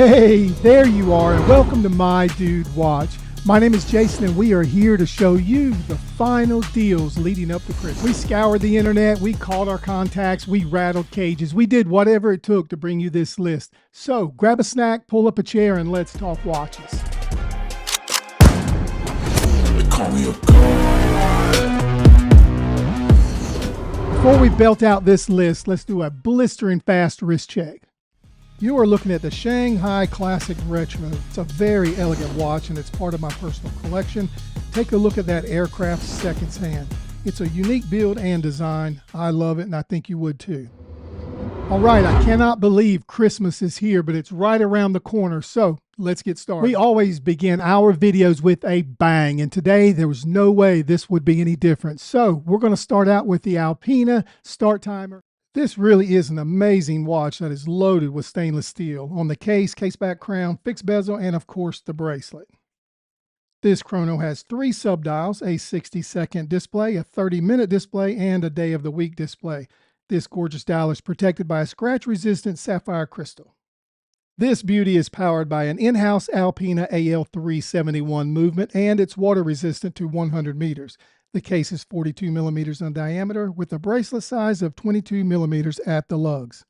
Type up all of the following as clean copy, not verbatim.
Hey, there you are, and welcome to My Dude Watch. My name is Jason, and we are here to show you the final deals leading up to Christmas. We scoured the internet, we called our contacts, we rattled cages, we did whatever it took to bring you this list. So grab a snack, pull up a chair, and let's talk watches. Before we belt out this list, let's do a blistering fast wrist check. You are looking at the Shanghai Classic Retro. It's a very elegant watch and it's part of my personal collection. Take a look at that aircraft seconds hand. It's a unique build and design. I love it and I think you would too. All right, I cannot believe Christmas is here, but it's right around the corner, so let's get started. We always begin our videos with a bang, and today there was no way this would be any different. So we're going to start out with the Alpina Startimer. This really is an amazing watch that is loaded with stainless steel on the case, back crown, fixed bezel, and of course the bracelet. This chrono has 3 subdials, a 60-second display, a 30-minute display, and a day of the week display. This gorgeous dial is protected by a scratch-resistant sapphire crystal. This beauty is powered by an in-house Alpina AL371 movement, and it's water resistant to 100 meters. The case is 42 millimeters in diameter with a bracelet size of 22 millimeters at the lugs.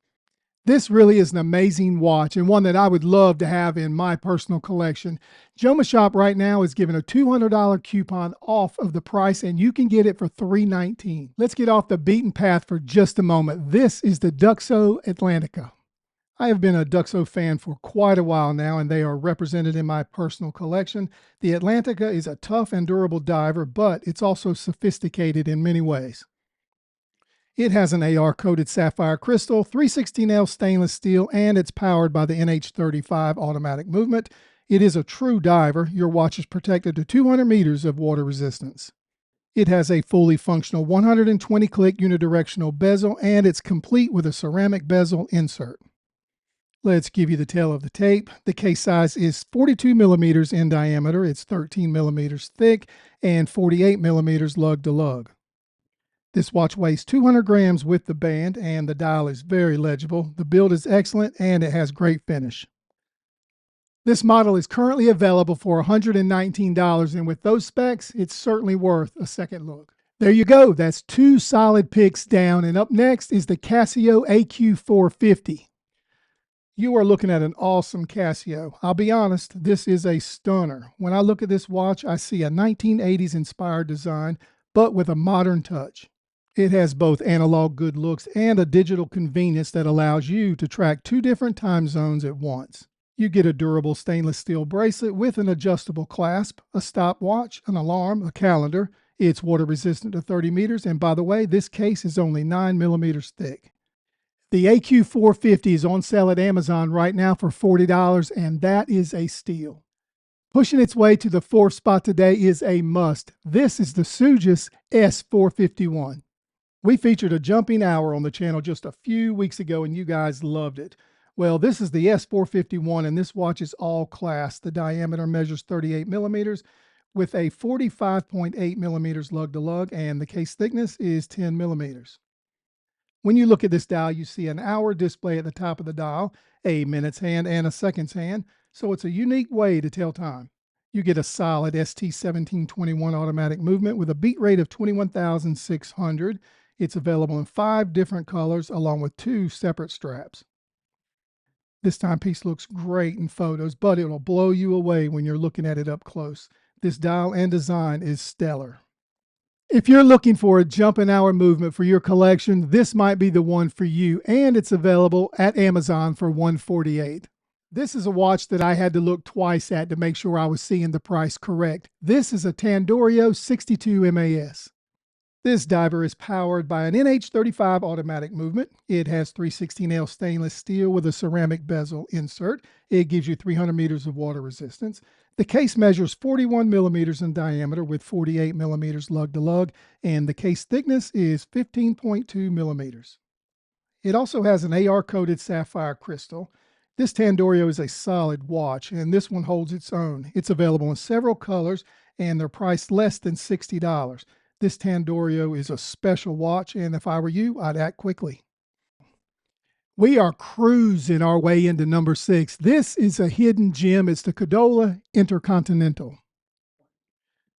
This really is an amazing watch and one that I would love to have in my personal collection. Joma Shop right now is giving a $200 coupon off of the price and you can get it for $319. Let's get off the beaten path for just a moment. This is the Duxot Atlantica. I have been a Duxot fan for quite a while now, and they are represented in my personal collection. The Atlantica is a tough and durable diver, but it's also sophisticated in many ways. It has an AR-coated sapphire crystal, 316L stainless steel, and it's powered by the NH35 automatic movement. It is a true diver. Your watch is protected to 200 meters of water resistance. It has a fully functional 120-click unidirectional bezel, and it's complete with a ceramic bezel insert. Let's give you the tale of the tape. The case size is 42 millimeters in diameter. It's 13 millimeters thick and 48 millimeters lug to lug. This watch weighs 200 grams with the band and the dial is very legible. The build is excellent and it has great finish. This model is currently available for $119 and with those specs, it's certainly worth a second look. There you go. That's 2 solid picks down, and up next is the Casio AQ450. You are looking at an awesome Casio. I'll be honest, this is a stunner. When I look at this watch, I see a 1980s inspired design, but with a modern touch. It has both analog good looks and a digital convenience that allows you to track 2 different time zones at once. You get a durable stainless steel bracelet with an adjustable clasp, a stopwatch, an alarm, a calendar. It's water resistant to 30 meters, and by the way, this case is only 9 millimeters thick. The AQ450 is on sale at Amazon right now for $40, and that is a steal. Pushing its way to the 4th spot today is a must. This is the Sugess S451. We featured a jumping hour on the channel just a few weeks ago, and you guys loved it. Well, this is the S451, and this watch is all class. The diameter measures 38 millimeters with a 45.8 millimeters lug to lug, and the case thickness is 10 millimeters. When you look at this dial, you see an hour display at the top of the dial, a minutes hand, and a seconds hand, so it's a unique way to tell time. You get a solid ST1721 automatic movement with a beat rate of 21,600. It's available in 5 different colors along with 2 separate straps. This timepiece looks great in photos, but it'll blow you away when you're looking at it up close. This dial and design is stellar. If you're looking for a jumping hour movement for your collection, this might be the one for you, and it's available at Amazon for $148. This is a watch that I had to look twice at to make sure I was seeing the price correct. This is a Tandorio 62 MAS. This diver is powered by an NH35 automatic movement. It has 316L stainless steel with a ceramic bezel insert. It gives you 300 meters of water resistance. The case measures 41 millimeters in diameter with 48 millimeters lug to lug, and the case thickness is 15.2 millimeters. It also has an AR-coated sapphire crystal. This Tandorio is a solid watch, and this one holds its own. It's available in several colors, and they're priced less than $60. This Tandorio is a special watch, and if I were you, I'd act quickly. We are cruising our way into number 6. This is a hidden gem. It's the Cadola Intercontinental.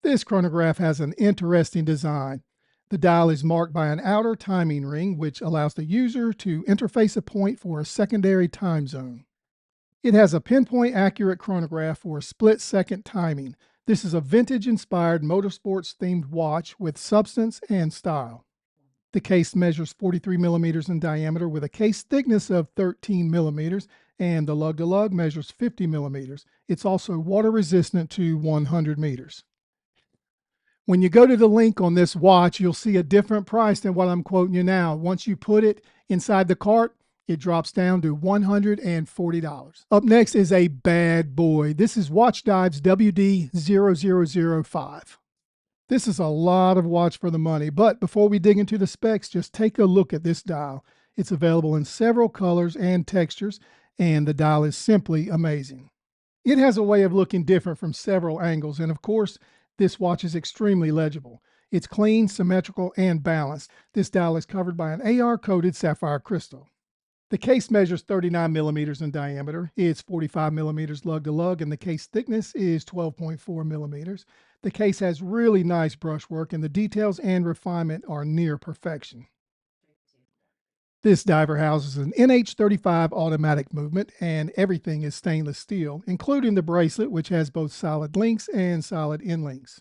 This chronograph has an interesting design. The dial is marked by an outer timing ring, which allows the user to interface a point for a secondary time zone. It has a pinpoint accurate chronograph for split-second timing. This is a vintage-inspired motorsports-themed watch with substance and style. The case measures 43 millimeters in diameter with a case thickness of 13 millimeters, and the lug-to-lug measures 50 millimeters. It's also water resistant to 100 meters. When you go to the link on this watch, you'll see a different price than what I'm quoting you now. Once you put it inside the cart, it drops down to $140. Up next is a bad boy. This is Watchdives WD0005. This is a lot of watch for the money, but before we dig into the specs, just take a look at this dial. It's available in several colors and textures, and the dial is simply amazing. It has a way of looking different from several angles, and of course, this watch is extremely legible. It's clean, symmetrical, and balanced. This dial is covered by an AR-coated sapphire crystal. The case measures 39 millimeters in diameter. It's 45 millimeters lug-to-lug, and the case thickness is 12.4 millimeters. The case has really nice brushwork, and the details and refinement are near perfection. This diver houses an NH35 automatic movement, and everything is stainless steel, including the bracelet, which has both solid links and solid end links.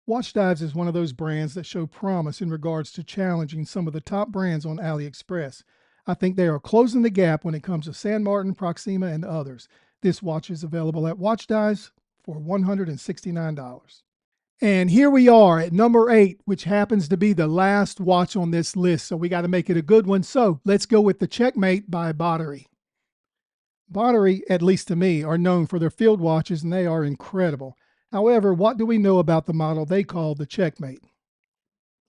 Watchdives is one of those brands that show promise in regards to challenging some of the top brands on AliExpress. I think they are closing the gap when it comes to San Martin, Proxima, and others. This watch is available at Watchdives for $169. And here we are at number 8, which happens to be the last watch on this list, so we got to make it a good one. So let's go with the Checkmate by Boderry. Boderry, at least to me, are known for their field watches, and they are incredible. However, what do we know about the model they call the Checkmate?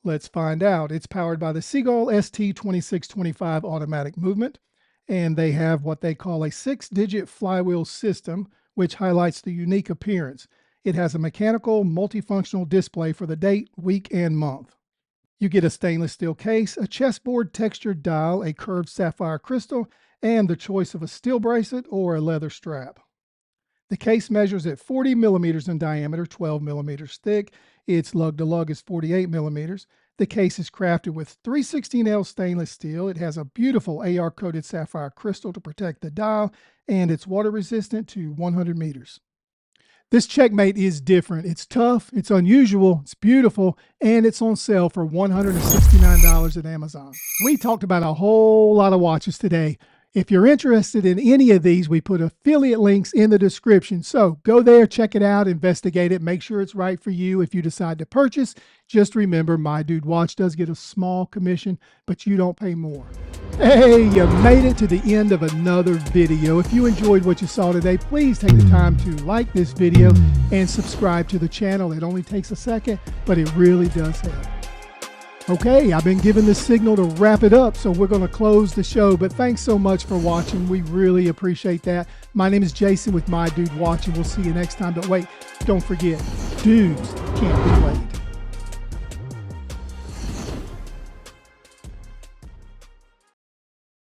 Let's find out. It's powered by the Sugess ST2625 automatic movement, and they have what they call a 6-digit flywheel system, which highlights the unique appearance. It has a mechanical, multifunctional display for the date, week, and month. You get a stainless steel case, a chessboard textured dial, a curved sapphire crystal, and the choice of a steel bracelet or a leather strap. The case measures at 40 millimeters in diameter, 12 millimeters thick. Its lug-to-lug is 48 millimeters. The case is crafted with 316L stainless steel. It has a beautiful AR-coated sapphire crystal to protect the dial, and it's water resistant to 100 meters. This Checkmate is different. It's tough, it's unusual, it's beautiful, and it's on sale for $169 at Amazon. We talked about a whole lot of watches today. If you're interested in any of these, we put affiliate links in the description. So go there, check it out, investigate it, make sure it's right for you. If you decide to purchase, just remember My Dude Watch does get a small commission, but you don't pay more. Hey, you made it to the end of another video. If you enjoyed what you saw today, please take the time to like this video and subscribe to the channel. It only takes a second, but it really does help. Okay, I've been given the signal to wrap it up, so we're going to close the show. But thanks so much for watching. We really appreciate that. My name is Jason with My Dude Watch, and we'll see you next time. But wait, don't forget, dudes can't be late.